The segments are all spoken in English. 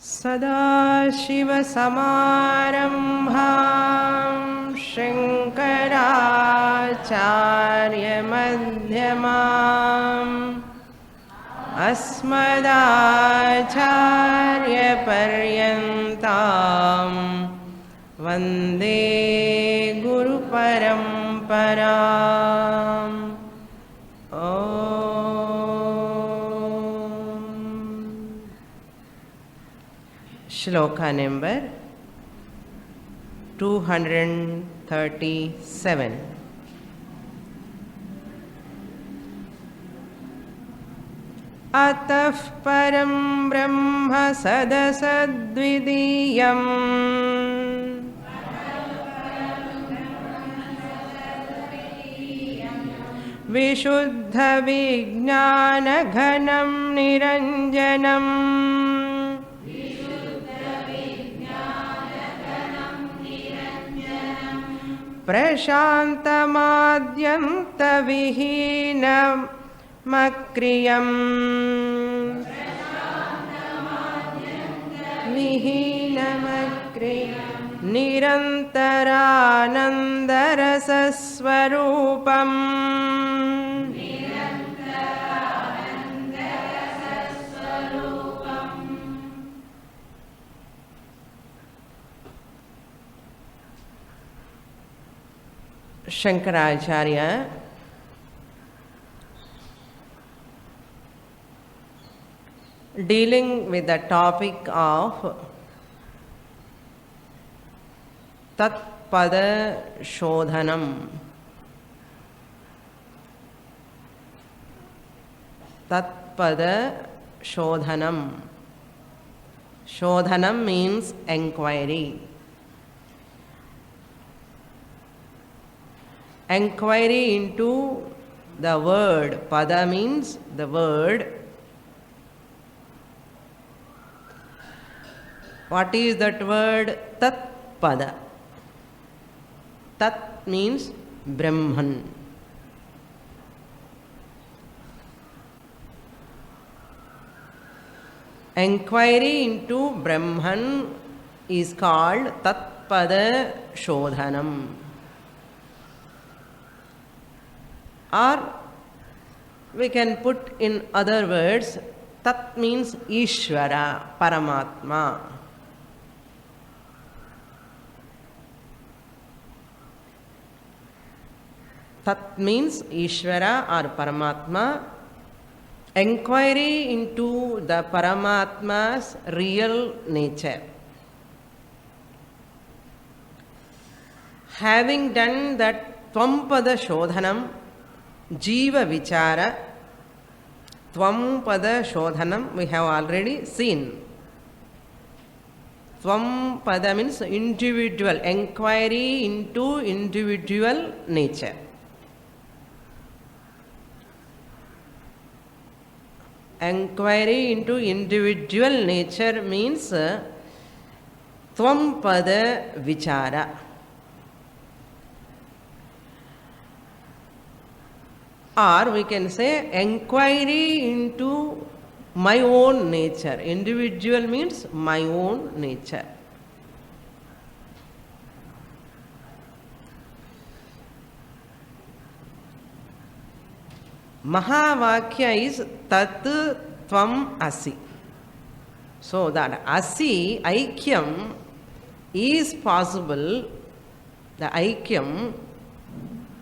सदाशिवसमारम्भां शङ्कराचार्यमध्यमाम् अस्मदाचार्यपर्यन्तां वन्दे गुरुपरम्पराम्। Shloka number 237. अतः परं ब्रह्म सदसद्वितीयम् विशुद्धविज्ञानघनं निरञ्जनम् प्रशान्तमाद्यन्तविहीनमक्रियम् निरन्तरानन्दरसस्वरूपम् Shankaracharya dealing with the topic of Tatpada Shodhanam. Tatpada Shodhanam. Shodhanam means enquiry. Enquiry into the word. Pada means the word. What is that word? Tat pada. Tat means Brahman. Enquiry into Brahman is called Tat pada Shodhanam. Or we can put in other words, Tat means Ishvara, Paramatma. Tat means Ishvara or Paramatma. Enquiry into the Paramatma's real nature. Having done that Tvampada Shodhanam, Jiva Vichara, Tvampada Shodhanam, we have already seen. Tvampada means individual, enquiry into individual nature. Enquiry into individual nature means Tvampada Vichara. Or we can say enquiry into my own nature. Individual means my own nature. Mahavakya is Tat Tvam Asi. So that Asi, Aikyam, is possible. The Aikyam,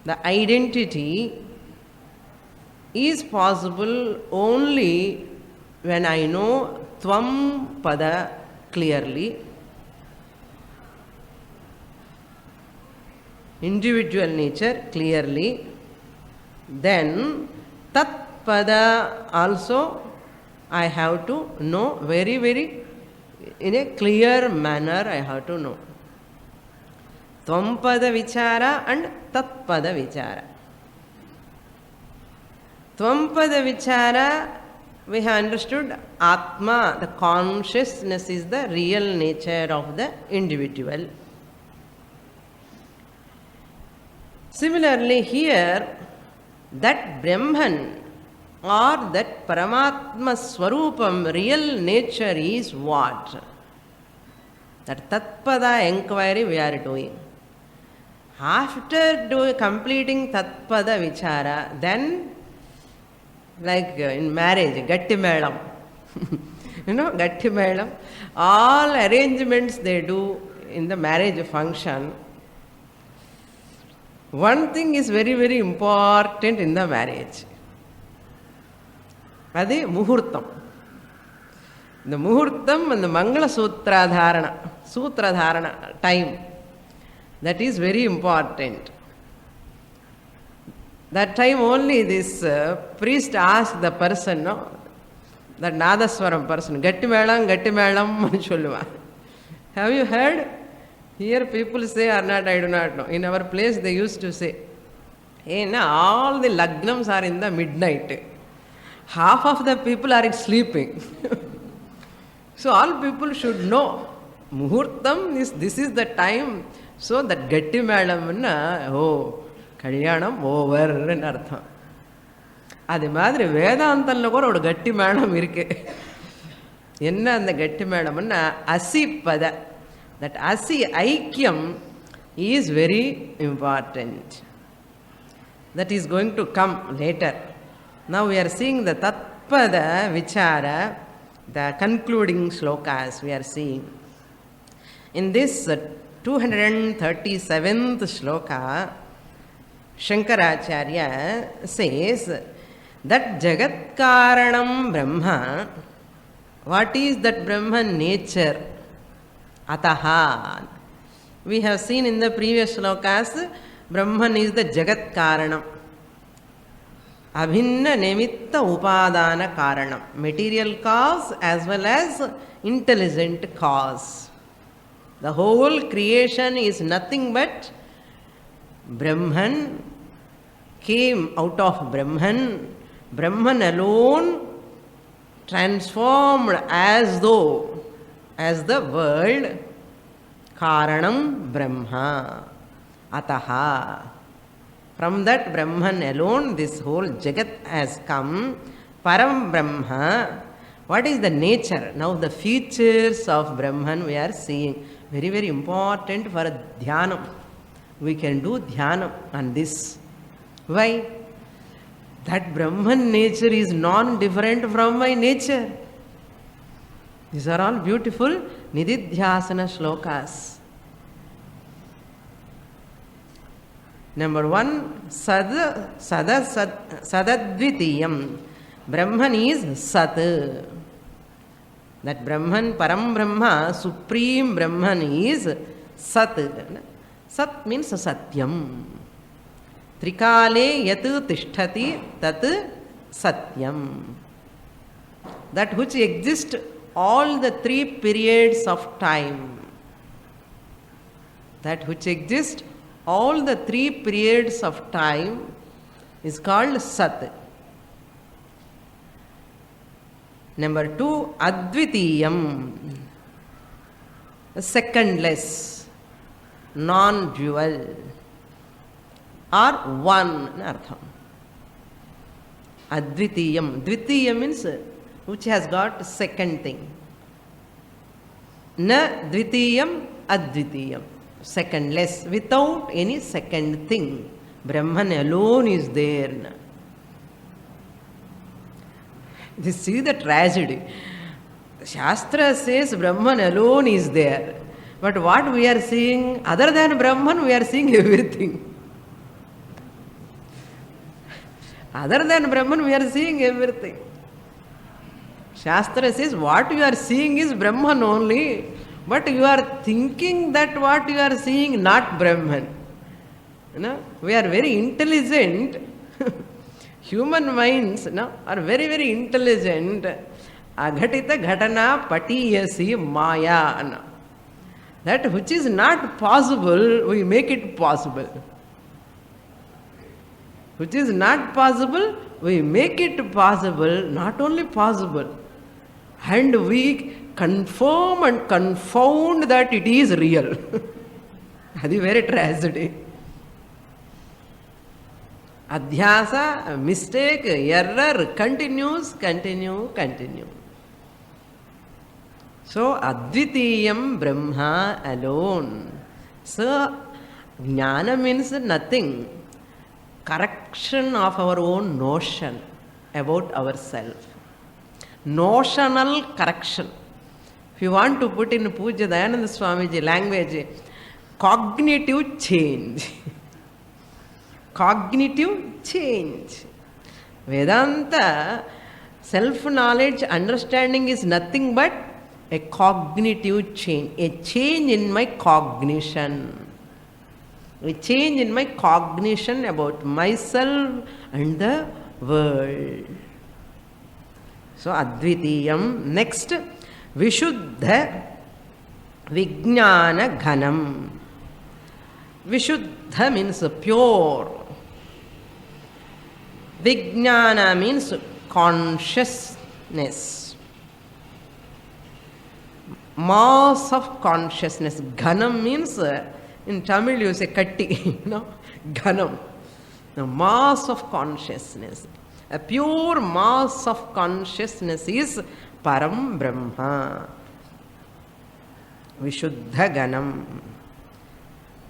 the identity, is possible only when I know Tvam Pada clearly. Individual nature clearly. Then Tat Pada also I have to know very, very in a clear manner I have to know. Tvam Pada Vichara and Tat Pada Vichara. Tvampada Vichara, we have understood Atma, the consciousness is the real nature of the individual. Similarly here, that Brahman or that Paramatma Swarupam, real nature is what? That Tatpada inquiry we are doing. After completing Tatpada Vichara, then like in marriage, Gatti Medam. Gatti Medam. All arrangements they do in the marriage function. One thing is very, very important in the marriage. That is Muhurtam. The Muhurtam and the Mangala Sutra Dharana time. That is very important. That time only this priest asked the person, that Nadaswaram person, Gatti Melam Solluva. Have you heard? Here people say or not, I do not know. In our place they used to say, hey, all the lagnams are in the midnight. Half of the people are sleeping. So all people should know. Muhurtam this is the time. So that Gatti Madam, Kalyanam over and Artha. Adi Madri Vedantanlo or Gatti Madam Irke. Yenna and the Gatti Madam Asi Pada. That Asi Aikyam is very important. That is going to come later. Now we are seeing the Tatpada Vichara, the concluding shlokas we are seeing. In this 237th shloka, Shankaracharya says that Jagat Karanam Brahma, what is that Brahman nature? Ataha. We have seen in the previous shlokas, Brahman is the Jagat Karanam. Abhinna Nemitta Upadana Karanam. Material cause as well as intelligent cause. The whole creation is nothing but Brahman came out of Brahman. Brahman alone transformed as though, as the world, Karanam Brahma. Ataha. From that Brahman alone, this whole Jagat has come. Param Brahma. What is the nature? Now the features of Brahman we are seeing. Very, very important for Dhyanam. We can do Dhyanam on this. Why? That Brahman nature is non-different from my nature. These are all beautiful Nididhyasana shlokas. Number one, Sadadvitiyam. Brahman is Sat. That Brahman, Param Brahma, Supreme Brahman is Sat. Sat means Satyam. Trikale yat tishtati tat Satyam. That which exists all the three periods of time. That which exists all the three periods of time is called Sat. Number two, Advitiyam, secondless, non-dual, or one. Advitiyam. Dvitiyam means which has got second thing. Na dvitiyam, advitiyam. Secondless, without any second thing. Brahman alone is there. See the tragedy. Shastra says Brahman alone is there. But what we are seeing, other than Brahman, we are seeing everything. Other than Brahman, we are seeing everything. Shastra says what you are seeing is Brahman only, but you are thinking that what you are seeing not Brahman. We are very intelligent. Human minds are very, very intelligent. Aghatita ghatana patiyasi maya. That which is not possible, we make it possible. Which is not possible, we make it possible, not only possible. And we confirm and confound that it is real. That is very tragedy. Adhyasa, mistake, error, continue. So So advitiyam brahma alone. So jnana means nothing, correction of our own notion about ourselves, notional correction. If you want to put in Pujya Dayananda Swamiji language, cognitive change. Cognitive change. Vedanta, self-knowledge, understanding is nothing but a cognitive change, a change in my cognition. A change in my cognition about myself and the world. So, Advitiyam. Next, Vishuddha Vijnana Ghanam. Vishuddha means pure. Vijnana means consciousness. Mass of consciousness. Ghanam means, in Tamil you say katti, Ghanam. The mass of consciousness. A pure mass of consciousness is Param Brahma. Vishuddha Ghanam.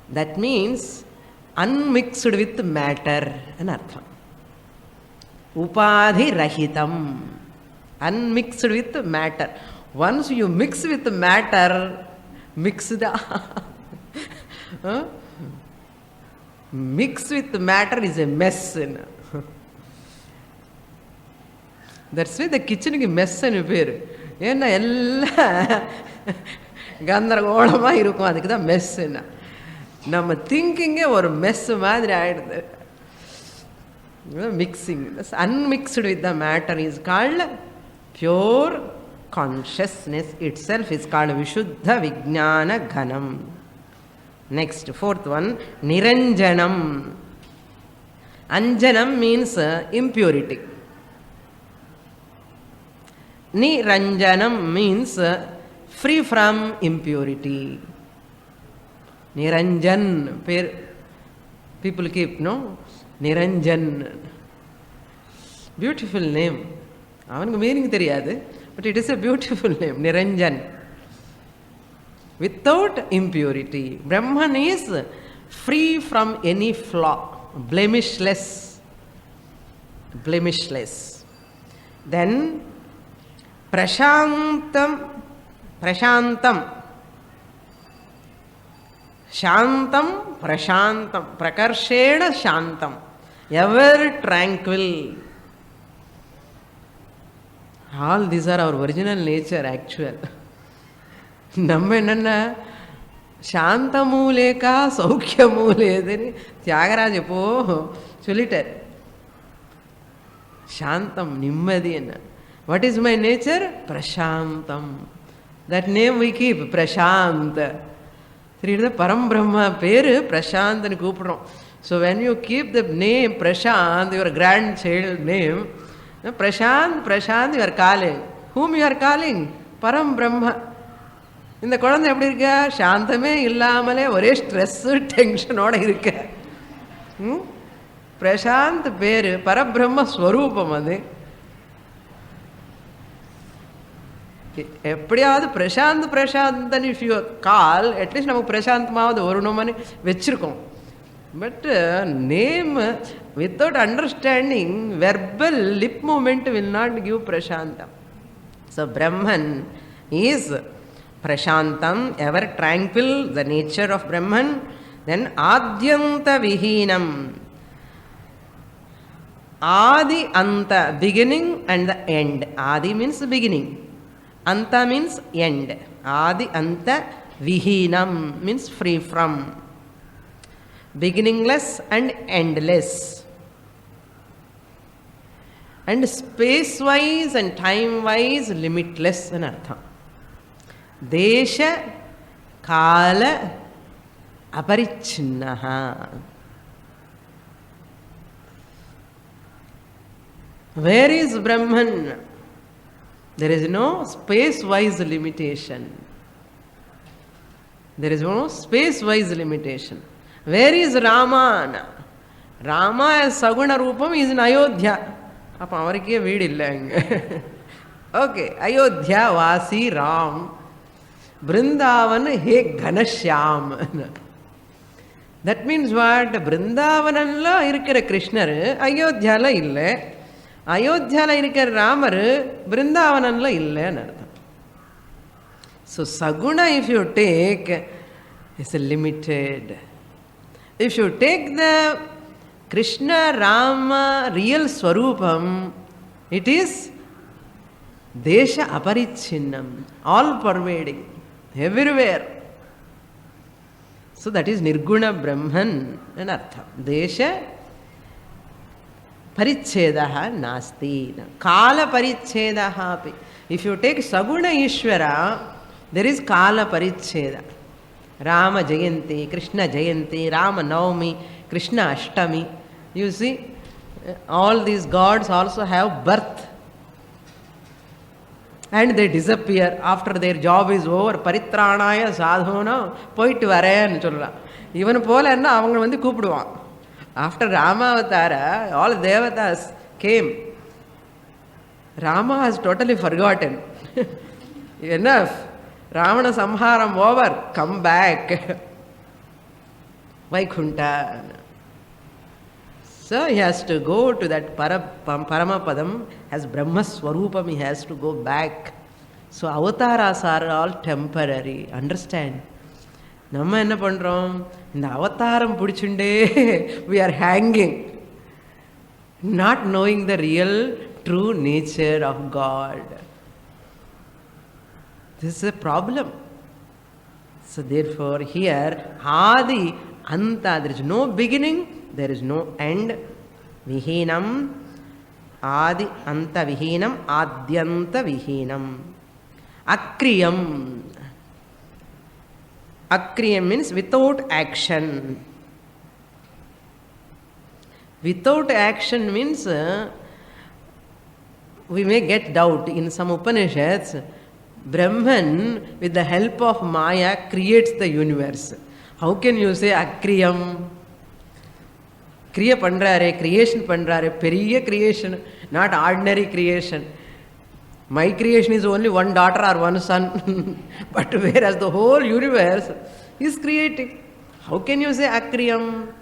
That means unmixed with matter, an artham. Upadhi Rahitam. Unmixed with matter. Once you mix with matter, mixed. Mix with matter is a mess. That's why the kitchen is mess and பேர். ஏன்னா எல்லாம் கந்தரகோளமாக இருக்கும், அதுக்கு தான் மெஸ்ஸுன்னா. நம்ம திங்கிங்கே ஒரு mess மாதிரி ஆயிடுது. Mixing, unmixed with the matter is called pure consciousness itself is called Vishuddha Vijnana Ghanam. Next, fourth one, Niranjanam. Anjanam means impurity. Niranjanam means free from impurity. Niranjan, people keep, no? Niranjan. Beautiful name. அவனுக்கு meaning தெரியாது, but it is a beautiful name, Niranjan. Without impurity. Brahman is free from any flaw, blemishless. Blemishless. Then Prashantam. Prashantam. Shantam, Prashantam. Prakarshena Shantam. Ever tranquil. All these are our original nature, actual. நம்ம என்னென்ன சாந்தமூலேக்கா சௌக்கியமூலேதுன்னு தியாகராஜ் எப்போ சொல்லிட்டார். சாந்தம், நிம்மதி. என்ன what is my nature? Prashantam. That name we keep, Prashant. தெரியுது, பரம்பிரம்மா பேரு பிரசாந்த்னு கூப்பிடுறோம். So when you keep the name Prashant, your grandchild name Prashant, Prashant you are calling. Whom you are calling? Param Brahma. இந்த குழந்தை எப்படி இருக்க? சாந்தமே இல்லாமலே ஒரே ஸ்ட்ரெஸ்ஸு டென்ஷனோட இருக்க. பிரசாந்த் பேரு, பரபிரம்ம ஸ்வரூபம் அது. எப்படியாவது பிரசாந்த் பிரசாந்தன் இஃப் யூ கால், அட்லீஸ்ட் நமக்கு பிரசாந்தமாவது வரணும்னு வச்சிருக்கோம். But name without understanding, verbal lip movement will not give பிரசாந்தம். So Brahman is Prashantam, ever tranquil, the nature of Brahman. Then Adyanta Vihinam. Adi Anta, beginning and the end. Adi means beginning. Anta means end. Adi Anta Vihinam means free from. Beginningless and endless. And space-wise and time-wise limitless in artham. Desha Kala Aparichinnaha. Where is Brahman? There is no space-wise limitation. There is no space-wise limitation. Where is Rama? Rama as Saguna Rupam is in Ayodhya. Appa avarike veed illa inga. Okay, Ayodhya Vasi Ram. Brindavan he Ghanashyam. That means what? Brindavanalla irukira Krishnar Ayodhyala ille. Ayodhyala irukira Ramar Brindavanalla ille anartham. So Saguna if you take is limited. If you take the Krishna Rama real Swarupam, it is Desha Aparichinnam, all pervading, everywhere. So that is Nirguna Brahman and Artha. Desha Parichedaha Nasti. Kala Parichedaha. If you take Saguna Ishvara, there is Kala Paricheda. Rama Jayanti, Krishna Jayanti, Rama Navami, Krishna Ashtami. You see, all these gods also have birth. And they disappear after their job is over. Paritranaya sadhuna poittu varenu solla. Even pole enna avanga vandu koopiduvan. After Rama avatara, all devatas came. Rama has totally forgotten. Enough. Ravana samharam over. Come back. Vaikunta. So he has to go to that Paramapadam as Brahma Swarupam, he has to go back. So avataras are all temporary. Understand? Namma enna pandrom? In the avataram pudichunde we are hanging, not knowing the real true nature of God. This is a problem. So therefore here Adi Anta, there is no beginning, there is no end. Vihinam, Adi Anta Vihinam, Adyanta Vihinam. Akriyam. Akriyam means without action. Without action means we may get doubt. In some Upanishads, Brahman with the help of Maya creates the universe. How can you say Akriyam? Kriya Pandrare, creation Pandrare, Periya creation, not ordinary creation. My creation is only one daughter or one son, but whereas the whole universe is creating. How can you say Akriyam?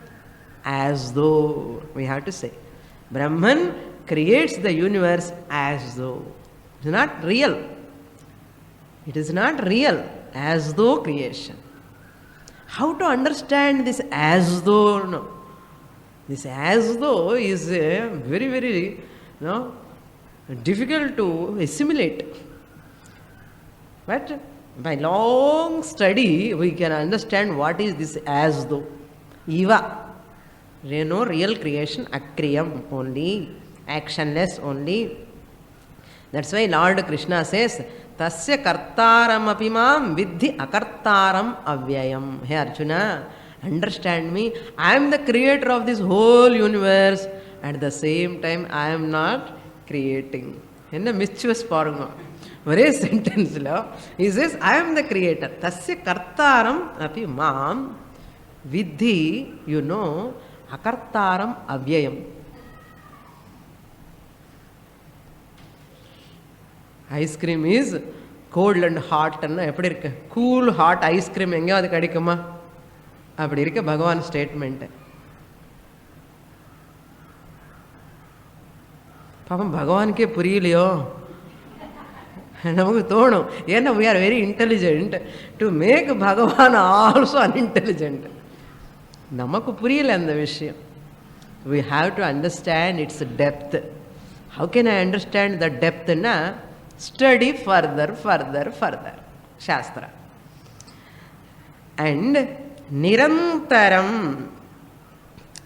As though, we have to say. Brahman creates the universe as though. It is not real. It is not real, as though creation. How to understand this as though? No. This as though is very, very difficult to assimilate. But by long study, we can understand what is this as though. Eva. No real creation, akriyam only, actionless only. That's why Lord Krishna says, Tasya kartaram apimam vidhi akartaram avyayam. Hey Arjuna, understand me. I am the creator of this whole universe. At the same time, I am not creating. In a mischievous form. Very sentence. He says, I am the creator. Tasya kartaram apimam vidhi, you know, akartaram avyayam. Ice cream is cold and hot. Cool, hot ice cream. அப்படி இருக்க பகவான் statement. பாப்பம் பகவானுக்கே புரியலையோ நமக்கு தோணும். ஏன்னா we are very intelligent to make பகவான் also unintelligent. நமக்கு புரியல அந்த விஷயம். We have to understand its depth. How can I understand the depth? Na study further. Shastra. And Nirantaram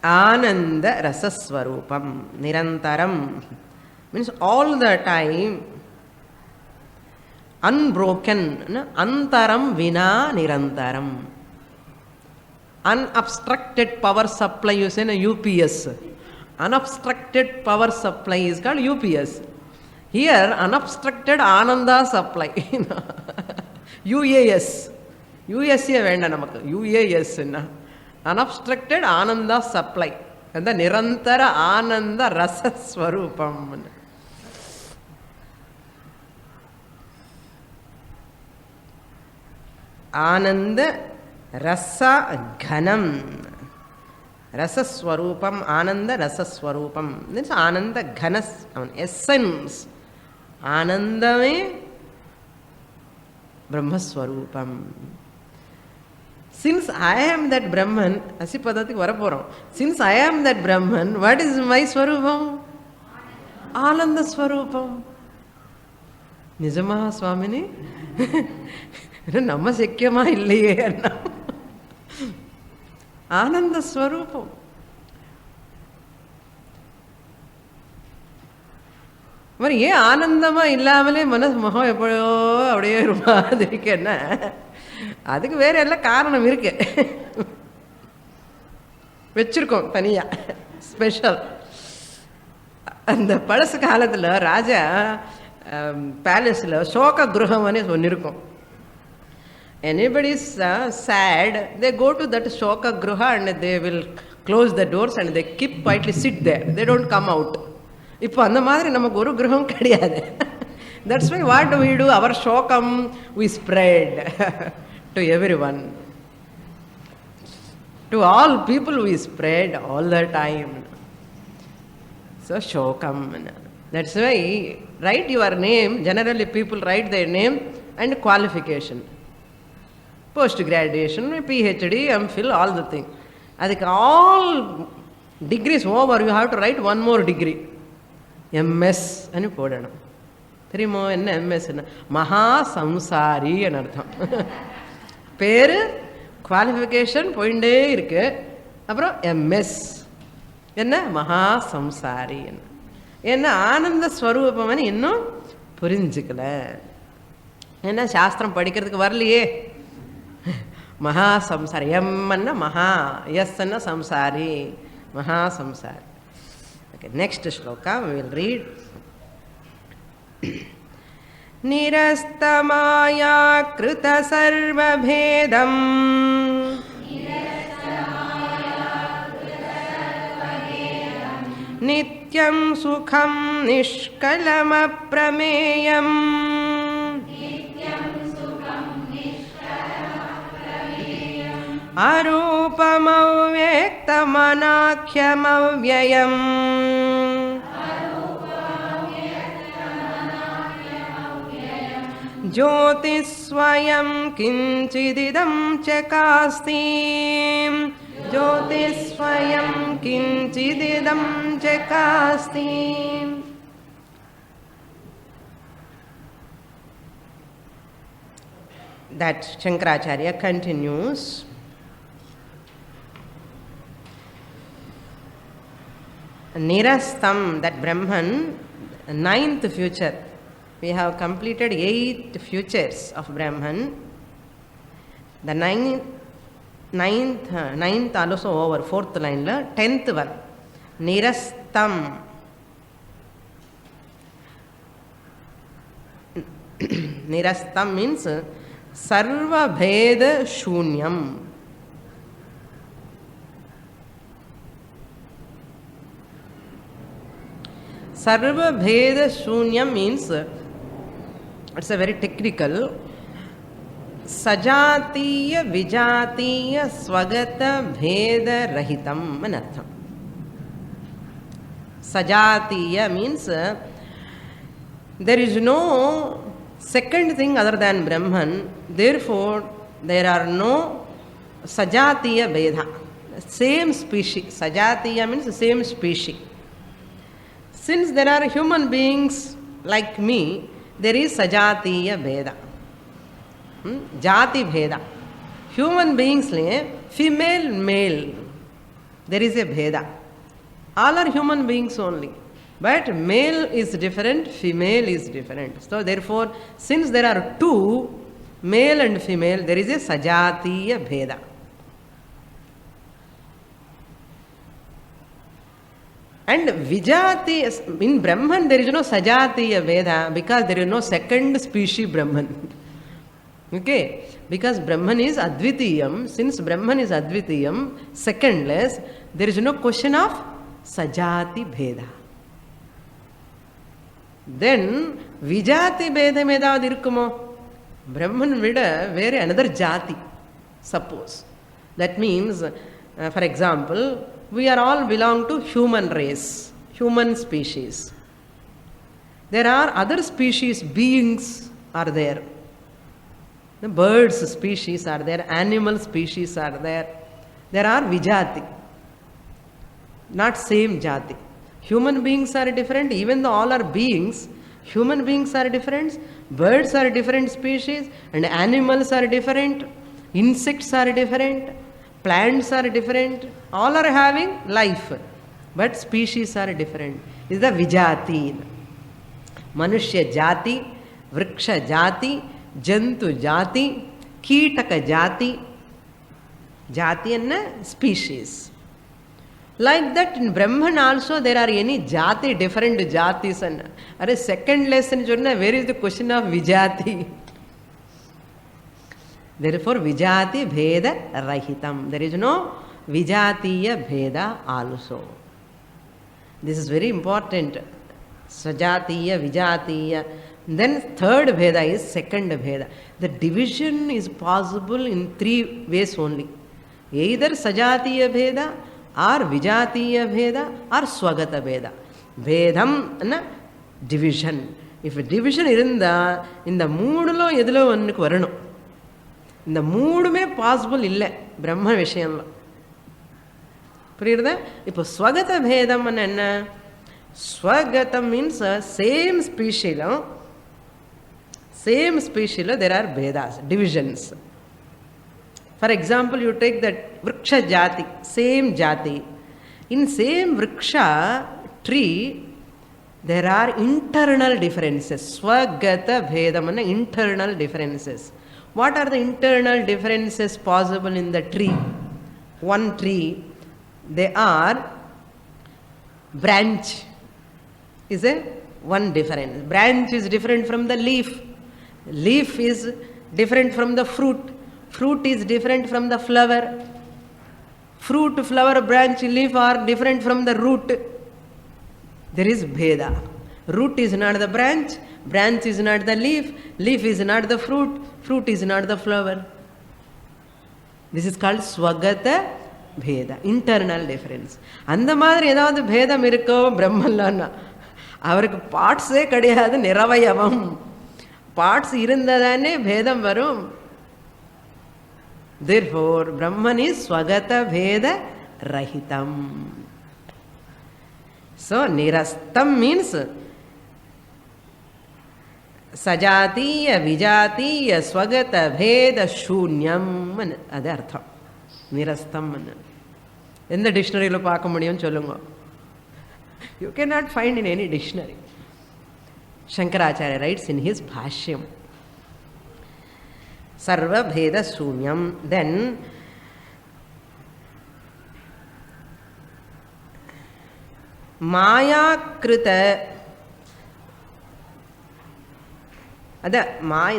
Ananda Rasaswarupam. Nirantaram means all the time, unbroken. Antaram Vina Nirantaram. Unobstructed power supply, you say UPS. Unobstructed power supply is called UPS. Here unobstructed Ananda supply. UAS. USA வேண்டாம் நமக்கு. UAS என்ன? Unobstructed Ananda supply. அந்த நிரந்தர ஆனந்த ரசஸ்வரூபம். Ananda Rasa Ghanam. Rasaswarupam, Ananda Rasaswarupam. This is Ananda Ghanas, essence. Anandame Brahmaswarupam. Since I am that Brahman, Asi Padati Varapuram. Since I am that Brahman, what is my Swarupam? Ananda Swarupam. Nijama Swamini? Nama Sekyama Illiye. Ananda Swarupam. మరి ఏ ఆనందமா இல்லாமலே மனசு முகம் எப்படியோ அப்படியே ஒரு மாதிரி இருக்கேன்னா அதுக்கு வேற எல்லாம் காரணம் இருக்கு, வச்சிருக்கோம் தனியா ஸ்பெஷல். அந்த பழசு காலத்தில் ராஜா பேலஸில் சோக கிரகம்னு ஒன்றிருக்கும். Anybody is sad, they go to that shoka gruha and they will close the doors and they keep quietly sit there. They don't come out. இப்போ அந்த மாதிரி நமக்கு ஒரு கிரகம் கிடையாது. That's why what do we do? Our shokam we spread to everyone. To all people we spread all the time. So shokam. That's why write your name. Generally people write their name and qualification. Post graduation, PhD, MPhil, all the thing. Adhik all degrees over, you have to write one more degree. MS ani podanam. Theriyumo enna MS enna? Maha Samsari anu artham. Peru qualification poinde irukku. Appo MS enna Maha Samsari enna. Enna Ananda Swarupam ani innum purinjikala. Enna shastram padikkiradhukku varaliye. Maha Samsari. Yam anna Maha, yes anna Samsari. Maha Samsari. Okay, next shloka we will read. Nirastamaya krita sarva bhedam nityam sukham nishkalam aprameyam arupamavyaktamanakyamavyayam jyotisvayam kinchididam chakasti jyotisvayam kinchididam chakasti. That Shankaracharya continues. Nirastam, that Brahman, ninth future. We have completed 8 futures of Brahman. The ninth also over, 4th line, 10th one. Nirastam. Nirastam means Sarva Bheda Shunyam. Sarva Bheda Shunyam means, it's a very technical, Sajatiya Vijatiya Swagata Bheda Rahitam anartham. Sajatiya means there is no second thing other than Brahman, therefore there are no Sajatiya Bheda. Same species. Sajatiya means the same species. Since there are human beings like me, there is Sajatiya Bheda. Jati Bheda. Human beings, female, male, there is a Bheda. All are human beings only. But male is different, female is different. So therefore, since there are two, male and female, there is a Sajatiya Bheda. And Vijati, in Brahman there is no Sajatiya Veda because there is no second species Brahman. Okay? Because Brahman is Advitiyam, since Brahman is Advitiyam, secondless, there is no question of Sajati Bheda. Then Vijati Bheda Medavad irkumo? Brahman vida vere another jati, suppose. That means, for example, we are all belong to human race, human species. There are other species, beings are there. The birds species are there, animal species are there. There are vijati, not same jati. Human beings are different, even though all are beings, human beings are different, birds are different species, and animals are different, insects are different, plants are different, all are having life, but species are different. This is the vijati. Manushya jati, vriksha jati, jantu jati, kitaka jati, jati and species. Like that in Brahman also there are any jati, different jatis. And second lesson, where is the question of vijati? Therefore vijati bheda rahitam. There is no vijatiya bheda also. This is very important. Sajatiya, vijatiya. Then third bheda is second bheda. The division is possible in three ways only. Either sajatiya bheda, or vijatiya bheda, or swagata bheda. Bhedam na division. If a division irunda, in the moodulo edhulo onnuku varanum. இந்த மூடுமே possible இல்லை பிரம்ம விஷயம்ல. புரியுறதா? இப்போ ஸ்வகத பேதம் என்ன? ஸ்வகதம் means same ஸ்பீஷியில் there are bhedas, divisions. For example, you take that vriksha jati, same jati. In same vriksha tree, there are internal differences. Swagata bhedam and internal differences. What are the internal differences possible in the tree? One tree, they are branch is one difference. Branch is different from the leaf. Leaf is different from the fruit. Fruit is different from the flower. Fruit, flower, branch, leaf are different from the root. There is bheda. Root is not the branch, branch is not the leaf, leaf is not the fruit, fruit is not the flower. This is called swagata bheda, internal difference. அந்த மாதிரி ஏதாவது பேதம் இருக்கோ பிரம்மல்லன்னா அவருக்கு பார்ட்ஸே கிடையாது, நிரவயவம். Parts இருந்ததானே பேதம் வரும். Therefore Brahman is swagata bheda rahitam. So nirastam means சஜாத்திய விஜாத்திய ஸ்வகத பேத சூன்யம், அது அர்த்தம் நிரஸ்தம். எந்த டிக்ஷனரியில் பார்க்க முடியும்னு சொல்லுங்க. You can not find in any dictionary. Shankaracharya writes in his Bhashyam, Sarva Bheda Sunyam. Then Maya Krita,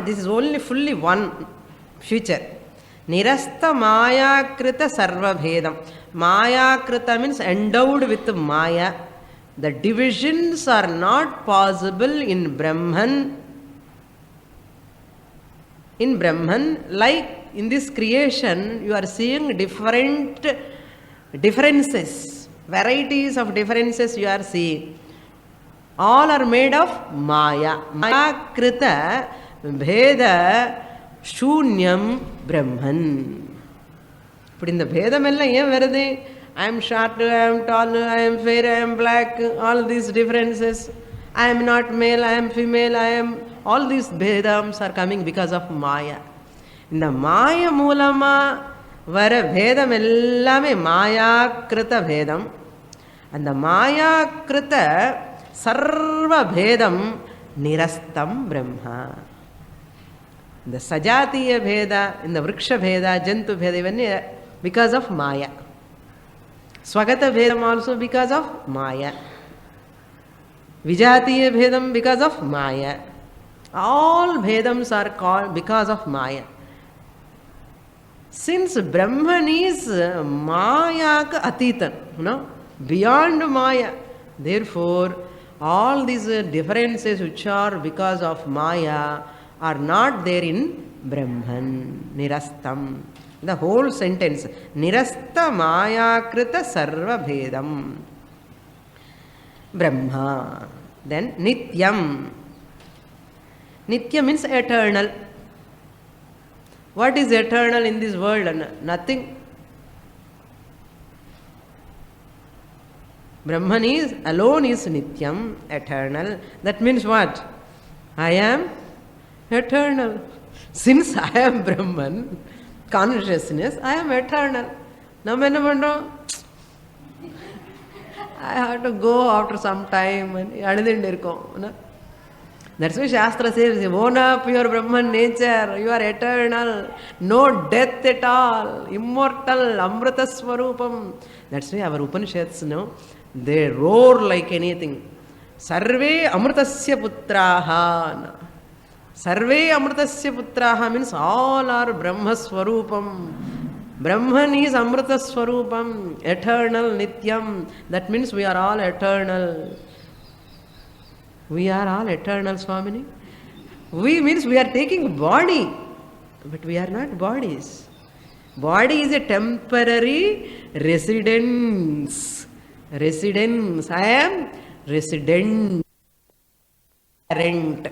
this is only fully one feature. Nirastha Maya Krita Sarva Bhedam. Maya Krita means endowed with Maya. The divisions are not possible in Brahman. In Brahman, like in this creation, you are seeing differences, varieties of differences you are seeing. All are made of Maya. Maya Krita Bheda Shunyam Brahman. But in the Bhedam எல்லாம் ஏன் வருது? I am short, I am tall, I am fair, I am black, all these differences. I am not male, I am female, I am... All these Bhedams are coming because of Maya. இந்த மாய மூலமா வர பேதம் எல்லாமே மாயாக்கிருத பேதம். அந்த மாயாக்கிருத சர்வ பேதம் நிரஸ்தம் பிரம்மா. இந்த சஜாத்திய பேத, இந்த விருக்ஷ பேத, ஜந்து பேத, இவన్నీ பிகாஸ் ஆஃப் மாயா. ஸ்வகத பேதம் ஆல்சோ பிகாஸ் ஆஃப் மாயா. விஜாத்திய பேதம் because of maya. All Vedams are called because of Maya. Since Brahman is Maya Atitan, beyond Maya, therefore all these differences which are because of Maya are not there in Brahman. Nirastam. The whole sentence. Nirasta mayakrita sarva bhedam. Brahma. Then Nityam. Nitya means eternal. What is eternal in this world? Nothing. Brahman is alone is Nityam, eternal. That means what? I am eternal. Since I am Brahman, consciousness, I am eternal. Now, I have to go after some time. That's why Shastra says, own up your Brahman nature, you are eternal, no death at all, immortal, Amrita Swarupam. That's why our Upanishads, they roar like anything. Sarve Amritasya Putraha. Sarve Amritasya Putraha means all are Brahma Swarupam. Brahman is Amrita Swarupam, eternal, Nityam. That means we are all eternal. We are all eternal, Swamini. We means we are taking body, but we are not bodies. Body is a temporary residence. Residence. I am resident. Parent.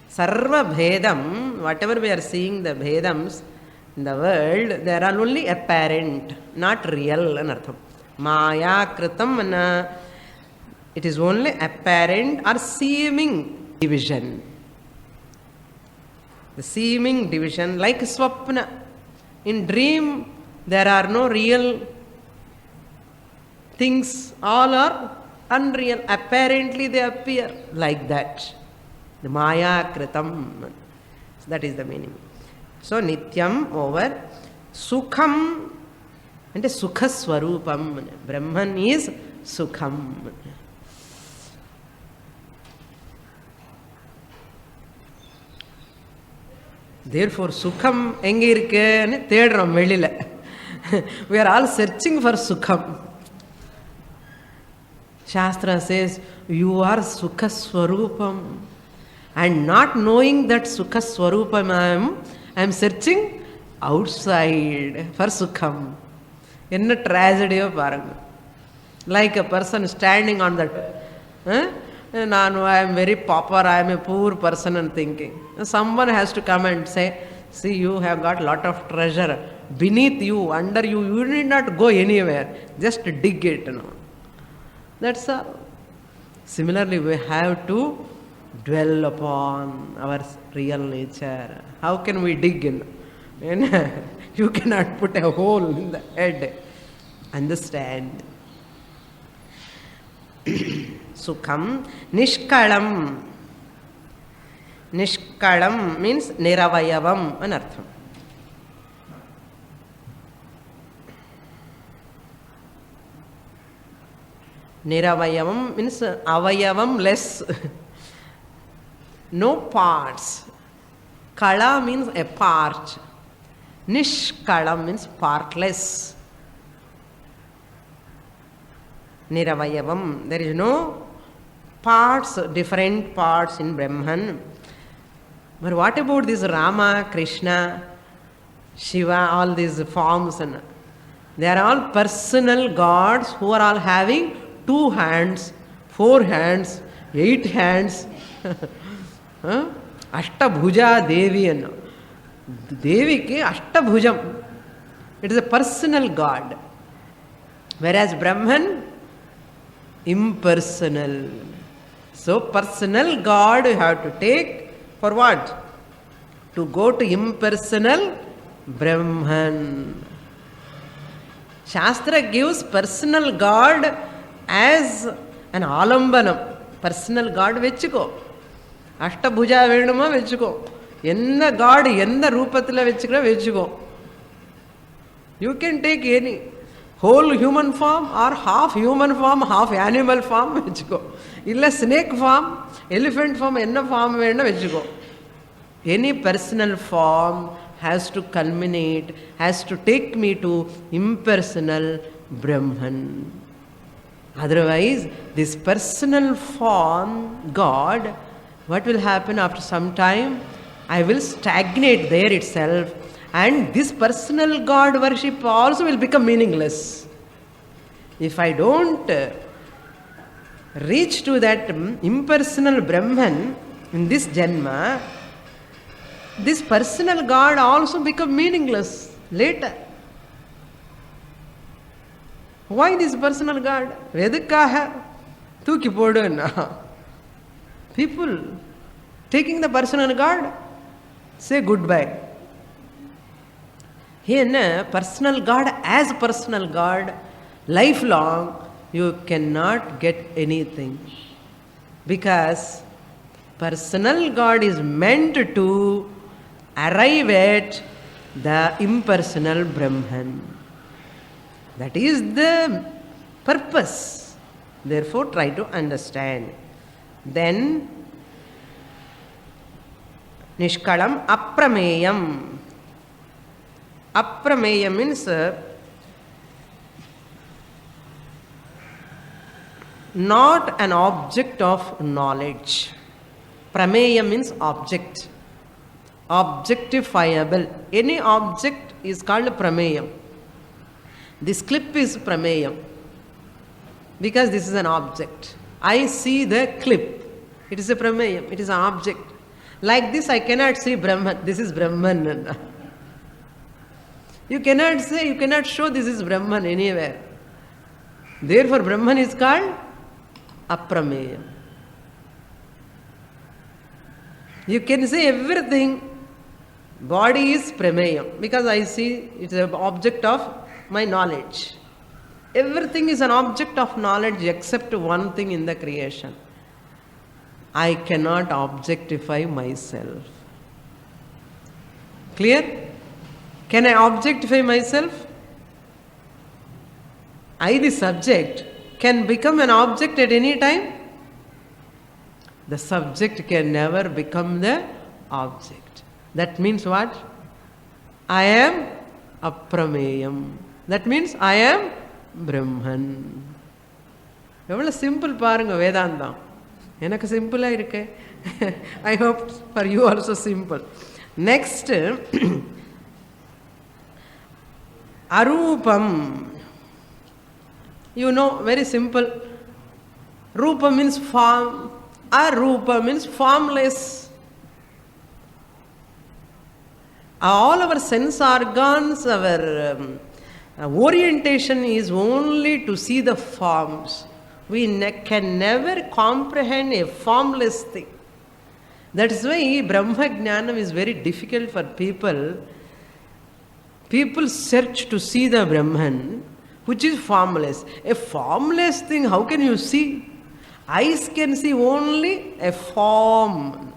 Sarva Bhedam, whatever we are seeing the Bhedams in the world, they are only apparent, not real. Maya Kritam. It is only apparent or seeming division. The seeming division, like Swapna. In dream, there are no real things. All are unreal. Apparently they appear like that. The Maya Kritam. That is the meaning. So, Nityam over Sukham and Sukha Swarupam. Brahman is Sukham. Therefore, Sukham enge irukku thedrom velila. We are all searching for Sukham. Shastra says, you are Sukha Swarupam. And not knowing that Sukha Swarupam I am searching outside for Sukham. Enna tragedy of paranga. Like a person standing on that. I am very pauper, I am a poor person and thinking. Someone has to come and say, see, you have got lot of treasure beneath you, under you, you need not go anywhere, just dig it. That's all. Similarly, we have to dwell upon our real nature. How can we dig in? You cannot put a hole in the head. Understand. Sukham. Nishkalam. Nishkalam means niravayavam anartham. Niravayavam means avayavam less. No parts. Kala means a part. Nishkalam means partless. Niravayavam. There is no parts, different parts in Brahman. But what about this Rama, Krishna, Shiva, all these forms? They are all personal gods who are all having 2 hands, 4 hands, 8 hands. Ashtabhuja Devi. Devi ki Ashtabhujam. It is a personal god. Whereas Brahman, impersonal. So personal God you have to take for what? To go to impersonal Brahman. Shastra gives personal God as an alambanam. Personal God vechiko. Ashtabhuja Vedama vechiko. Enna God, enna rupatila vechikra vechiko. You can take any. Whole human form or half human form, half animal form vechiko. Illa snake form, elephant form, enna form vedna vechiko. Any personal form has to culminate, has to take me to impersonal Brahman. Otherwise, this personal form, God, what will happen after some time? I will stagnate there itself, and this personal God worship also will become meaningless. If I don't reach to that impersonal Brahman in this Janma, this personal God also become meaningless later. Why this personal God? Vedakaha Tuki Podana. People taking the personal God, say goodbye. Here, personal God as personal God, lifelong, you cannot get anything. Because personal God is meant to arrive at the impersonal Brahman. That is the purpose. Therefore, try to understand. Then, Nishkalam Aprameyam. Aprameyam means not an object of knowledge. Prameyam means object. Objectifiable. Any object is called Prameyam. This clip is Prameyam. Because this is an object. I see the clip. It is a Prameyam. It is an object. Like this, I cannot see Brahman. This is Brahman. You cannot say, you cannot show this is Brahman anywhere. Therefore, Brahman is called Aprameyam. You can say everything. Body is Prameyam. Because I see it's an object of my knowledge. Everything is an object of knowledge except one thing in the creation. I cannot objectify myself. Clear? Can I objectify myself? I, the subject, can become an object at any time. The subject can never become the object. That means what? I am Aprameyam. That means I am Brahman. எவ்வளோ simple பாருங்க வேதாந்தம். எனக்கு சிம்பிளாக இருக்கு. I hope for you also simple. Next, Arupam. You know, very simple. Rupa means form. Arupa means formless. All our sense organs, our orientation is only to see the forms. We can never comprehend a formless thing. That is why Brahma Jnanam is very difficult for people. People search to see the Brahman, which is formless. A formless thing, how can you see? Eyes can see only a form.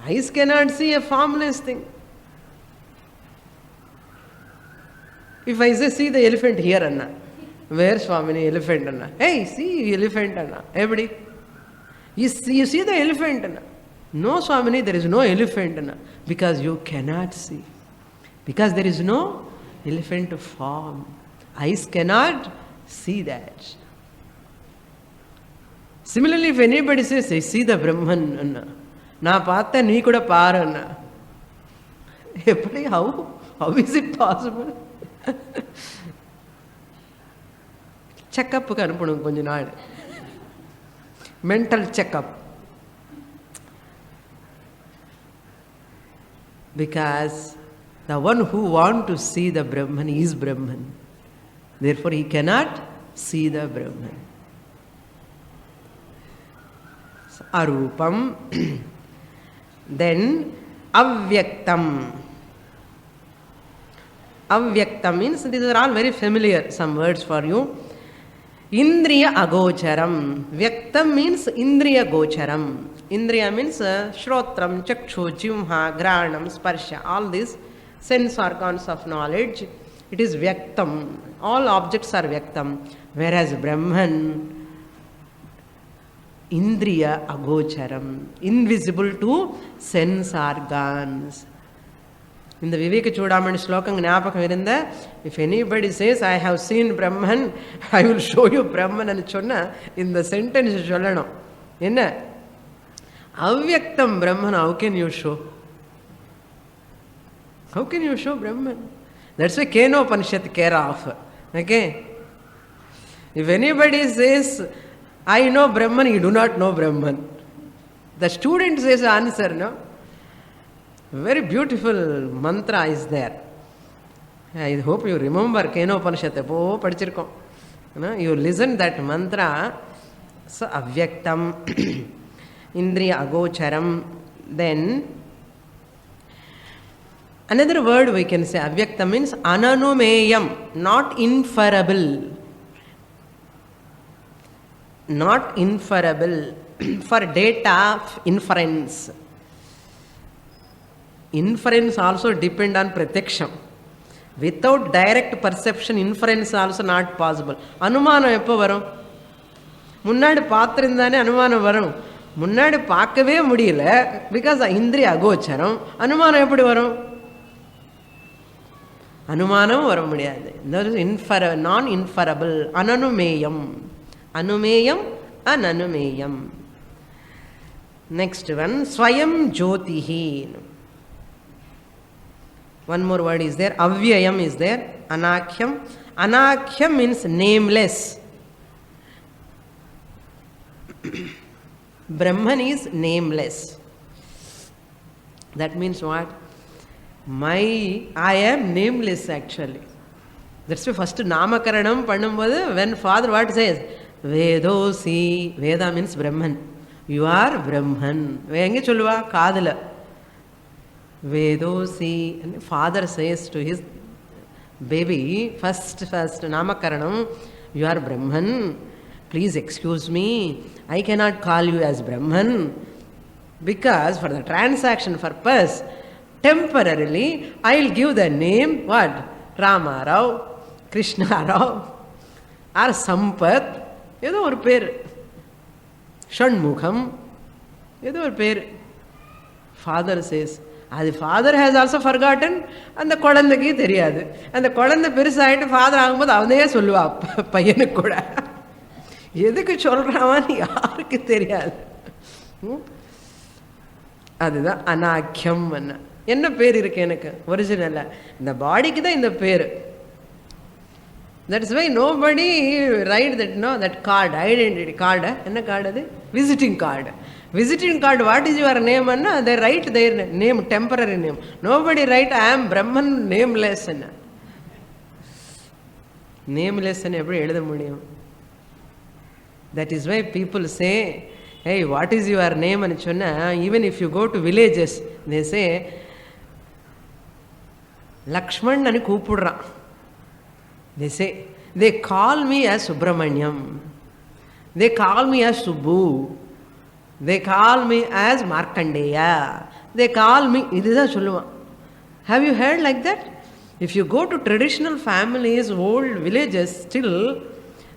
Eyes cannot see a formless thing. If I say, see the elephant here, Anna. Where Swamini? Elephant, Anna. Hey, see elephant, Anna. Everybody. You see the elephant, Anna. No, Swamini, there is no elephant, Anna. Because you cannot see. Because there is no elephant form. Eyes cannot see that. Similarly, if anybody says, I see the Brahman, Anna. Na paatha nee kuda paar, Anna. How is it possible? Checkup anupanum konja naal. Mental checkup. Because the one who wants to see the Brahman is Brahman. Therefore, he cannot see the Brahman. So, Arupam. Then, Avyaktam. Avyaktam means, these are all very familiar, some words for you. Indriya agocharam. Vyaktam means Indriya gocharam. Indriya means Shrotram, Chakshu, Jimha, Granam, Sparsha. All these sense organs of knowledge. It is Vyaktam. All objects are Vyaktam. Whereas Brahman, Indriya agocharam. Invisible to sense organs. In the Viveka Chudamani Slokam Gnapakam irunda, if anybody says, I have seen Brahman, I will show you Brahman and chonna, in the sentence sollanum. Enna? Avyaktam Brahman, how can you show? How can you show Brahman? That's why Kenopanishad care of. Okay? If anybody says, I know Brahman, you do not know Brahman. The student says answer, no? Very beautiful mantra is there. I hope you remember Kenopanishad. You listen that mantra. So avyaktam, indriya agocharam. Then another word we can say, avyaktam means ananumeyam, not inferable. Not inferable. For data inference. Inference also depend on pratyaksham. Without direct perception, inference also not possible. Anumanam eppo varum? முன்னாடி பார்த்திருந்தானே அனுமானம் வரும். முன்னாடி பார்க்கவே முடியல, because இந்திரிய அகோச்சரம். அனுமானம் எப்படி வரும்? அனுமானம் வர முடியாது. நான் இன்ஃபரபிள், அனனுமேயம். அனுமேயம், அனனுமேயம். Next one, Swayam Jyotihi. One more word is there. Avyayam is there. Anakhyam. Anakhyam means nameless. Brahman is nameless. That means what? I am nameless actually. That's why first Namakaranam Panambadu, when father what says? Vedosi. Veda means Brahman. You are Brahman. Venge chulva kadala. Vedosi. And father says to his baby, first Namakaranam, you are Brahman. Please excuse me. I cannot call you as Brahman because for the transaction purpose, temporarily I will give the name what? Rama Rao, Krishna Rao, or Sampath. ஏதோ ஒரு பேர், ஷண்முகம், ஏதோ ஒரு பேர். Father says, அது father has also forgotten. அந்த குழந்தைக்கு தெரியாது. அந்த குழந்தை பெருசாகிட்டு ஃபாதர் ஆகும்போது அவனே சொல்லுவா பையனுக்கு கூட. எதுக்கு சொல்றான்னு யாருக்கு தெரியாது. அதுதான் அநாக்கியம். என்ன பேர் இருக்கு எனக்கு ஒரிஜினல்ல? இந்த பாடிக்கு தான் இந்த பேர். That's why nobody write that, no, that card, identity card. என்ன கார்டு அது? Visiting card. Visiting card, what is your name? They write their name, temporary name. Nobody write, I am Brahman, nameless. Nameless எப்படி எழுத முடியும்? That is why people say, hey, what is your name? And even if you go to villages, they say, Lakshman ani koopudran. They say, they call me as Subramanyam. They call me as Subbu. They call me as Markandeya. They call me, idha solluvan. Have you heard like that? If you go to traditional families, old villages, still,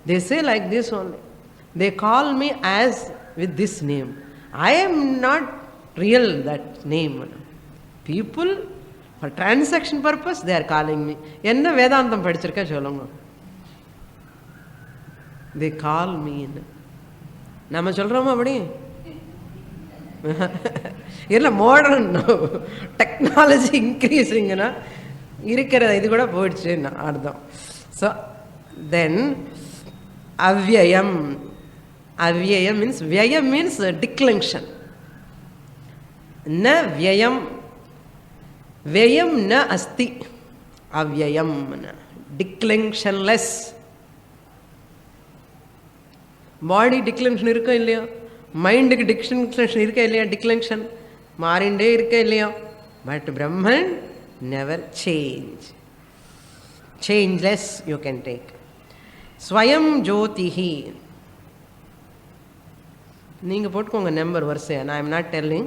they say like this only. They call me as with this name. I am not real that name. People, for transaction purpose, they are calling me. Enna Vedantam padichirka solunga. They call me. Nama solrama apdi? Illa modern technology increasing na irukkiradha idu kuda poiduchu na ardham. So then avyayam. Avyayam means, vyayam means declension. Na vyayam. Vyayam na asti. Avyayam. Declensionless. Body declension irukka illaya? Mind declension irukka illaya? Declension. Marinde irukka illaya? But Brahman never change. Changeless you can take. Swayam Jyotihi. நீங்க போட்டுக்கோங்க number வரிசையா. I am not telling.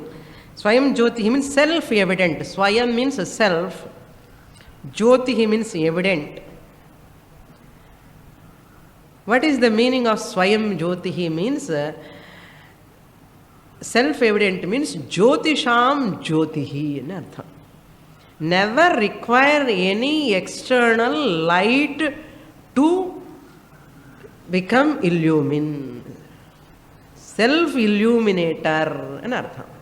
Swayam Jyotihi means self-evident. Swayam means self. Jyotihi means evident. What is the meaning of Swayam Jyotihi? Means self-evident means Jyotisham Jyotihi in artham. Never require any external light to become illumined. Self illuminator அர்த்தம்.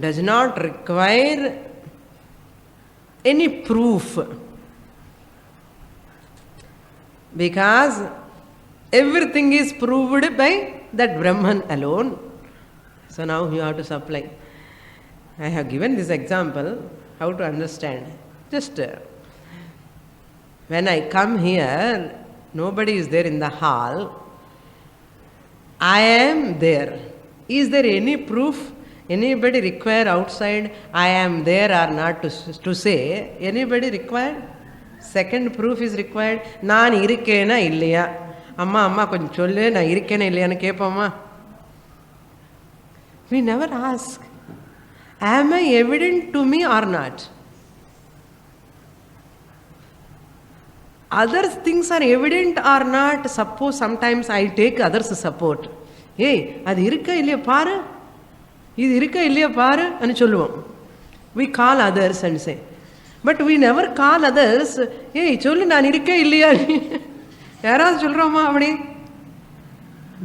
Does not require any proof, because everything is proved by that Brahman alone. So now you have to supply. I have given this example how to understand. Just when I come here, nobody is there in the hall, I am there. Is there any proof? Anybody require outside I am there or not to say? Anybody required? Second proof is required. நான் இருக்கேனா இல்லையா, அம்மா அம்மா கொஞ்சம் சொல்லு நான் இருக்கேனா இல்லையான்னு கேட்போமா? We never ask. Am I evident to me or not? Other things are evident or not. Suppose sometimes I take others' support. Hey, அது இருக்கா இல்லையா பாரு, இது இருக்கா இல்லையா பாரு ன்னு சொல்லுவோம். We call others and say, but we never call others, hey சொல்லு நான் இருக்கா இல்லையா. யாராவது சொல்றோமா அப்படி?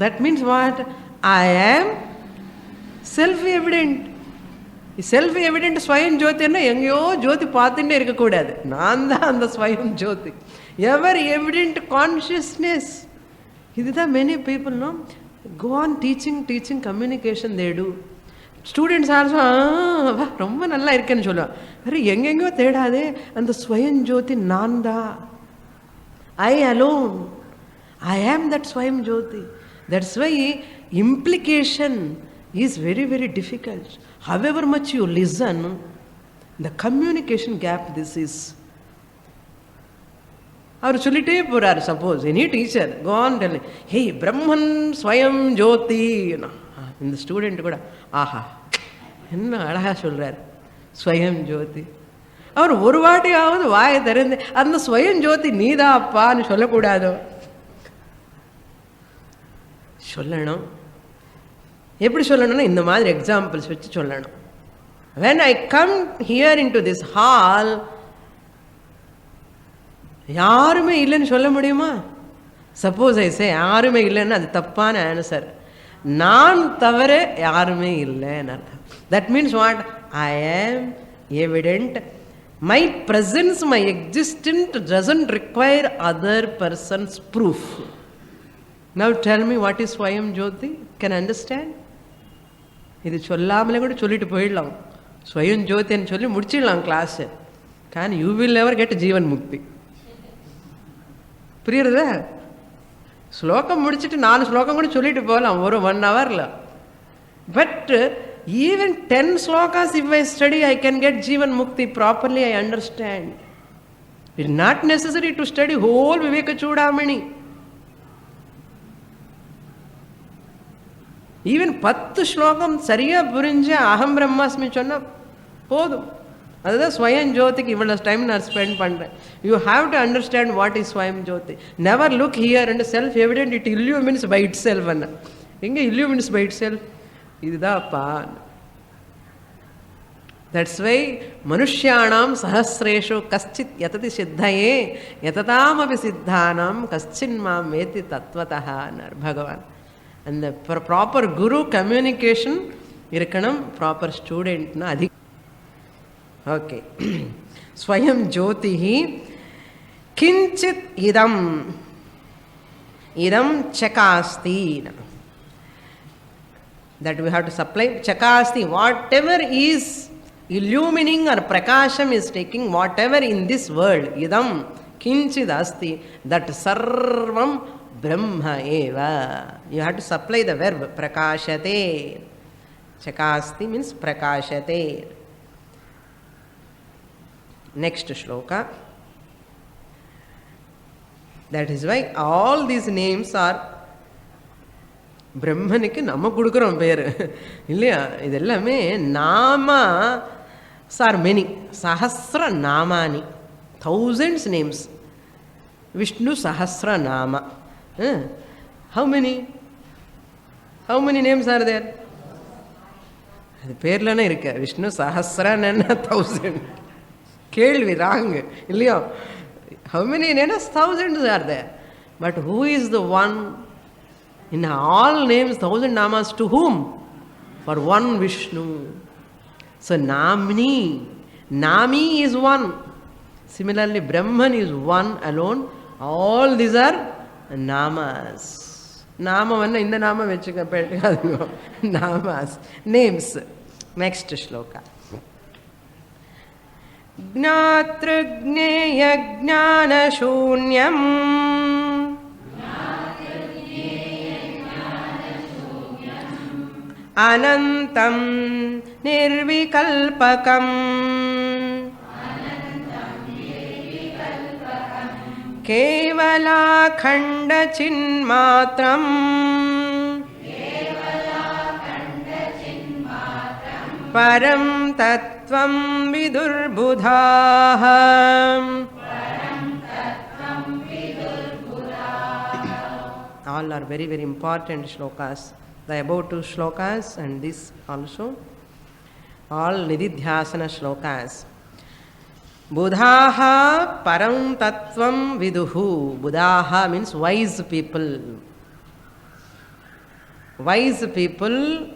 That means what? I am self evident. Self evident ஸ்வயம் ஜோதின்னா எங்கேயோ ஜோதி பார்த்துட்டே இருக்கக்கூடாது, நான் தான் அந்த ஸ்வயம் ஜோதி. Ever evident consciousness. இதுதான் many people know go on teaching communication they do. Students also ரொம்ப நல்லா இருக்கேன்னு சொல்லுவான். வேறு எங்கெங்கோ தேடாதே, அந்த ஸ்வயம் ஜோதி நான் தான். ஐ alone, I am that swayam jyoti. That's why implication is very very difficult. However much you listen, the communication gap this is. அவர் சொல்லிட்டே போறார். Suppose any teacher go on telling, hey Brahman swayam jyoti, இந்த ஸ்டூடெண்ட் கூட ஆஹா என்ன அழகா சொல்றார் ஸ்வயம் ஜோதி. அவர் ஒரு வாட்டியாவது வாயை திறந்து அந்த ஸ்வயம் ஜோதி நீதாப்பான்னு சொல்லக்கூடாதோ? சொல்லணும். எப்படி சொல்லணும்னா இந்த மாதிரி எக்ஸாம்பிள்ஸ் வச்சு சொல்லணும். when I come here into this hall, யாருமே இல்லைன்னு சொல்ல முடியுமா? சப்போஸ் ஐ சே யாருமே இல்லைன்னு அது தப்பான ஆன்சர். நான் தவிர யாருமே இல்லைன்னு அர்த்தம். That means what? I am evident. My presence, my existent doesn't require other person's proof. Now tell me what is Swayam Jyoti? Can I understand? இது சொல்லாமலே கூட சொல்லிட்டு போயிடலாம். ஸ்வயம் ஜோதின்னு சொல்லி முடிச்சிடலாம் கிளாஸ். కానీ யூ வில் நெவர் கெட் ஜீவன் முக்தி. புரியுறதா? ஸ்லோகம் முடிச்சுட்டு 4 ஸ்லோகம் கூட சொல்லிட்டு போகலாம் ஒரு 1 hourல. But even 10 slokas if I study, I can get Jivan Mukti properly. I understand. It is not necessary to study whole Viveka Chudamani. Even 10 ஸ்லோகம் சரியா புரிஞ்ச அகம் பிரம்மாஸ்மி சொன்னா போதும். அதுதான் ஸ்வயம் ஜோதிக்கு இவ்வளோ டைம் நான் ஸ்பெண்ட் பண்ணுறேன். You have to understand what is swayam jyoti. Never look here and self evident it illumines by itself. அண்ணா எங்கே இல்லுமின்ஸ் பை இட் செல்ஃப்? இதுதான்ப்பா. தட்ஸ் வை மனுஷ்யானாம் சஹசிரேஷு கஷ்டித் யததி சித்தயே யததாமபி சித்தானாம் கஷ்டின் மாம் வேத்தி தத்வதஹான்னார் பகவான். அந்த ப்ராப்பர் குரு கம்யூனிகேஷன் இருக்கணும், ப்ராப்பர் ஸ்டூடெண்ட்னா அதிக. ஓகே. ஸ்வயம் ஜோதிஹி கிஞ்சித் இதம் இதம் சகாஸ்தி. That we have to supply chakasti. Whatever is illumining or prakasham is taking, whatever in this world, idam kinchid asti, that sarvam brahma eva. You have to supply the verb prakashate. Chakasti means prakashate. Next shloka. That is why all these names are பிரம்மனுக்கு நம்ம கொடுக்குறோம் பேர் இல்லையா? இது எல்லாமே நாமா sir many சஹஸ்ர நாமானி, thousands names. Vishnu Sahasra Nama. How many names are there? அது பேர்லன்னு இருக்க. விஷ்ணு சஹஸ்ரன்னு 1000. கேள்வி ராங் இல்லையா? How many names? Thousands are there. But who is the one? In all names, 1,000 namas to whom? For one Vishnu. So Namni. Nami is one. Similarly, Brahman is one alone. All these are namas. Namavanna inda nama vechukka pettukadingo. Namas. Names. Next shloka. Gnatrugneyya gnanashunyam anantam nirvikalpakam केवलाखण्ड चिन्मात्रम् परं तत्त्वं विदुर्बुधाः. All are very, very important shlokas. The above two shlokas and this also. All nididhyasana shlokas. Buddhaha param tattvam viduhu. Buddhaha means wise people. Wise people,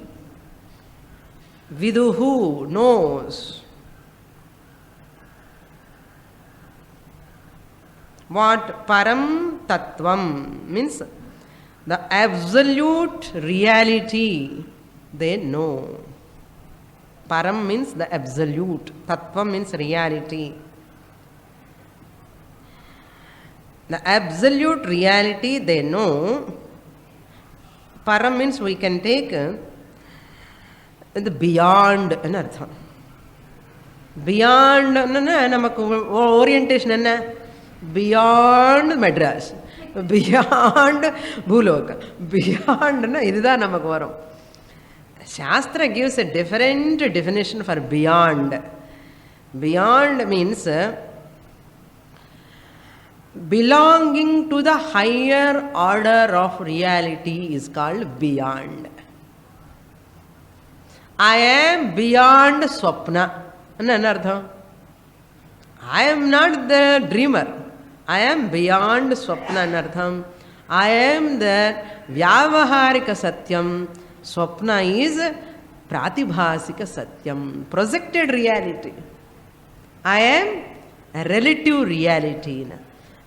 viduhu knows. What param tattvam means the absolute reality they know. Param means the absolute. Tattvam means reality. The absolute reality they know. Param means we can take the beyond anartham. Beyond namakku orientation enna? Beyond Madras. Beyond Bhuloka. Beyond idudha namakku varum. Shastra gives a different definition for beyond. Beyond means belonging to the higher order of reality is called beyond. I am beyond Swapna. I am not the dreamer. I am beyond Swapna anartham. I am the Vyavaharika Satyam. Swapna is Pratibhasika Satyam, projected reality. I am a relative reality.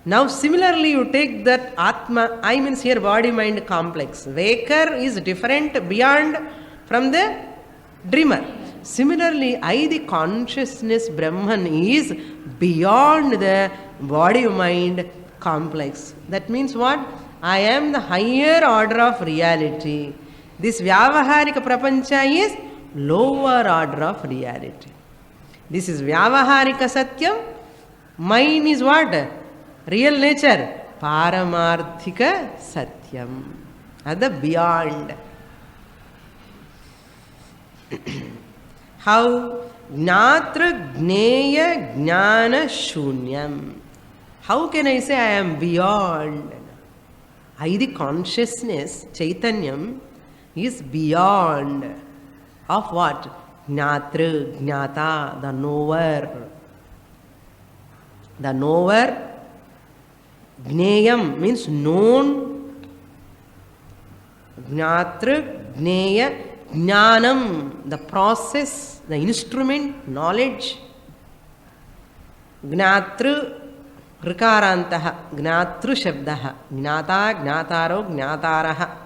Now similarly you take that Atma, I means here body-mind complex. Waker is different beyond from the dreamer. Similarly, I, the consciousness Brahman, is beyond the body-mind complex. That means what? I am the higher order of reality. This Vyavaharika Prapancha is lower order of reality. This is Vyavaharika Satyam. Mine is what? Real nature. Paramarthika Satyam. That's the beyond. How? Gnatra Gneya Jnana Shunyam. How can I say I am beyond? I, the consciousness, Chaitanyam, is beyond of what? Gnatra, Gnata, the knower. The knower. Gneyam means known. Gnatra, Gneya, Jnanam, the process, the instrument, knowledge. Gnatru, Rikarantaha, Gnatru Shabdaha, Gnata, Gnataro, Gnataraha.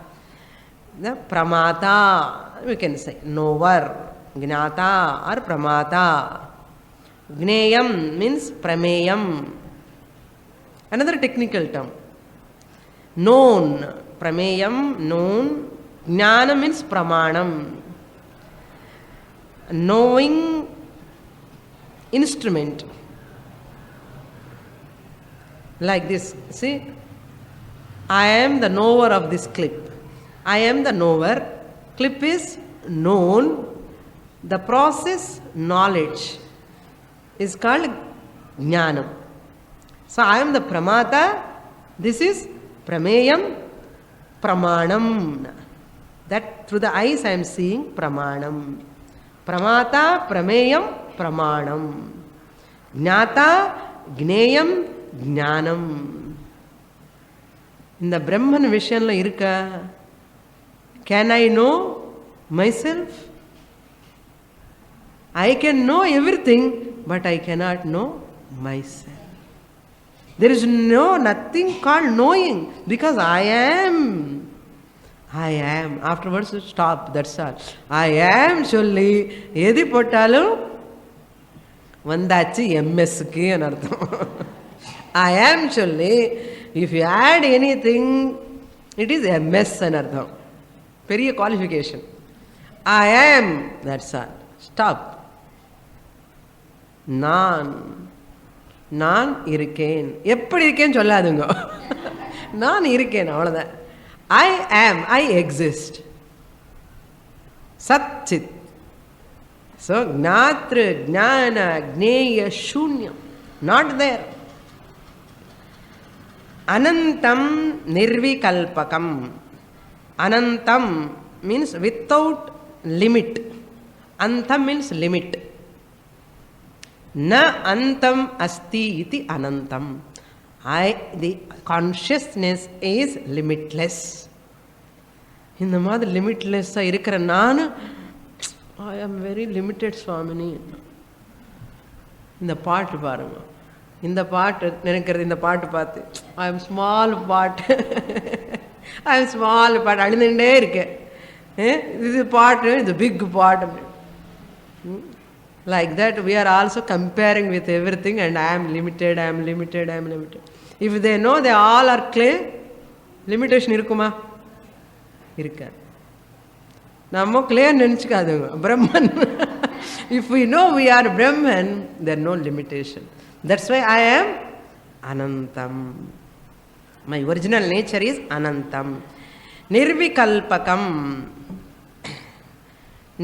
The Pramata, we can say, knower, Gnata or Pramata. Gneyam means Prameyam. Another technical term. Known, Prameyam, known. Jnana means Pramanam. Knowing instrument. Like this. See, I am the knower of this clip. I am the knower. Clip is known. The process, knowledge, is called Jnanam. So I am the Pramata. This is Prameyam, Pramanam. That through the eyes I am seeing Pramanam. Pramata, Prameyam, Pramanam. Jnata, Gneyam, ஞானம். இந்த பிரம்மன் விஷயம்ல இருக்கா? Can I know myself? I can know everything, but I cannot know myself. There is nothing called knowing, because I am. Afterwards stop, that's all. I am சொல்லி எது போட்டாலும் வந்தாச்சு எம்எஸ்க்கு அர்த்தம். I am சொல்லி if you add anything, it is MS அர்த்தம். பெரிய qualification. I am, that's all. Stop. நான் இருக்கேன். எப்படி இருக்கேன்னு சொல்லாதுங்க. நான் இருக்கேன், அவ்வளவுதான். I am, I exist. Sat Chit. So Gnatra, Jnana, Jneya, Shunyam, not there. Anantam Nirvikalpakam. Anantam means without limit. Antam means limit. Na antam asti iti anantam. The consciousness is limitless. இந்த மாதிரி லிமிட்லெஸ்ஸாக இருக்கிற நான், ஐ am very limited சுவாமினி. இந்த பாட்டு பாருங்க, இந்த பாட்டு நினைக்கிறது, இந்த பாட்டு பார்த்து ஐ எம் ஸ்மால் பாட்டு, அழுதுகிட்டே இருக்கேன். இது பாட்டு, இது பிக் பாட்டு. Like that we are also comparing with everything, and I am limited. If they know they all are clay, limitation இருக்குமா? இருக்காது. நம்ம clay நினைச்சுக்காதுங்க, Brahman. If we know we are Brahman, there no limitation. That's why I am Anantam. My original nature is Anantam. Nirvikalpakam.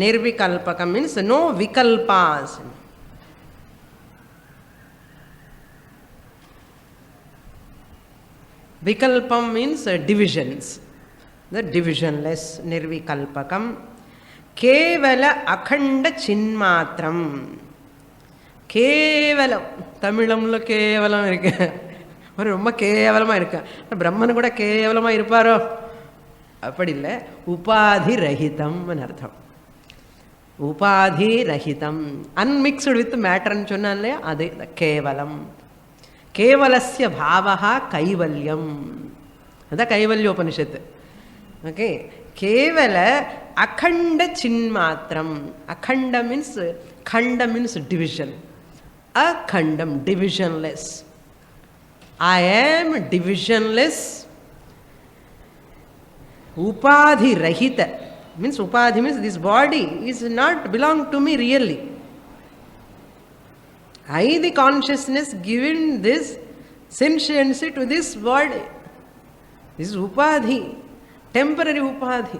Nirvikalpakam means no vikalpas. Vikalpam means divisions. The divisionless. Nirvikalpakam. Kevala akhanda chinmatram. Kevalam. Tamilamla kevalam irukku. ஒரு ரொம்ப கேவலமாக இருக்கேன். பிரம்மனு கூட கேவலமாக இருப்பாரோ? அப்படி இல்லை. உபாதி ரஹிதம்னு அர்த்தம். உபாதி ரஹிதம், அன்மிக்ஸ்டு வித் மேட்டர்ன்னு சொன்னால் இல்லையா, அது கேவலம். கேவலஸ்ய பாவஹா கைவல்யம். அதான் கைவல்யோபனிஷத்து. ஓகே. கேவல அகண்ட சின்மாத்திரம். அகண்ட மீன்ஸ், கண்ட மீன்ஸ் டிவிஷன். அகண்டம் divisionless. I am divisionless. Upadhi rahita means, upadhi means this body is not belong to me really. I, the consciousness, given this sentiency to this body. This is upadhi, temporary upadhi.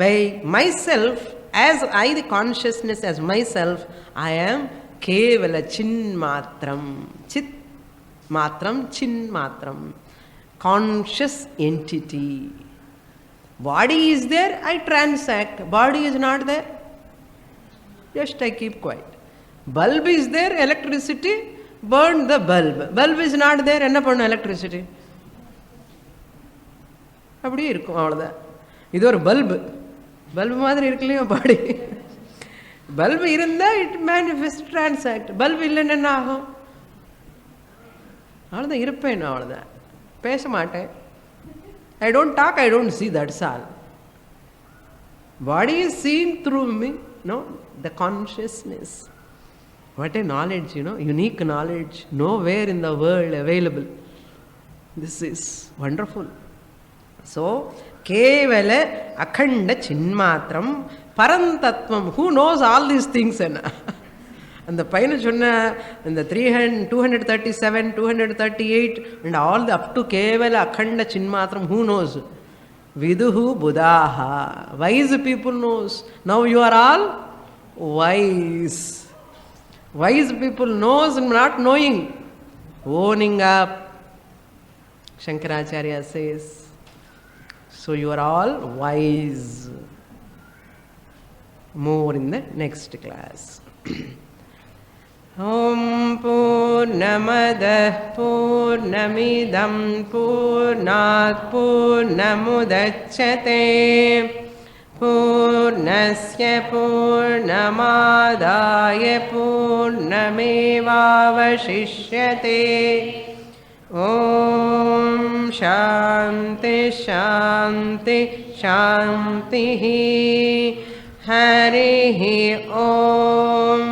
By myself, as I, the consciousness, as myself, I am kevala chinmatram. Chit matram, chin matram, conscious entity. Body is there, I transact. Body is not there, just I keep quiet. Bulb is there, electricity, burn the bulb. Bulb is not there, enna pannu electricity? அப்படியே இருக்கும், அவ்வளோதான். இது ஒரு bulb. Bulb மாதிரி இருக்குல்லையோ body. Bulb இருந்தால் it manifest, transact. Bulb இல்லைன்னு என்ன ஆகும்? அவ்வளோதான், இருப்பேன், அவ்வளோதான், பேச மாட்டேன். I don't talk, I don't see, that's all. Body is seen through me, no, the consciousness. What a knowledge, unique knowledge, nowhere in the world available. This is wonderful. So, kevala akhanda chinmatram parantatvam. Who knows all these things? அந்த பையனை சொன்ன இந்த 237, 238 and all the up to கேவல அகண்ட சின்மாத்திரம், who knows? Viduhu buddhaha. Wise people knows. Now you are all wise. Wise people knows and not knowing. Owning up. Shankaracharya says. So you are all wise. More in the next class. ॐ पूर्णमदः पूर्णमिदं पूर्णात् पूर्णमुदच्यते पूर्णस्य पूर्णमादाय पूर्णमेवावशिष्यते ॐ शान्ति शान्ति शान्तिः हरिः ॐ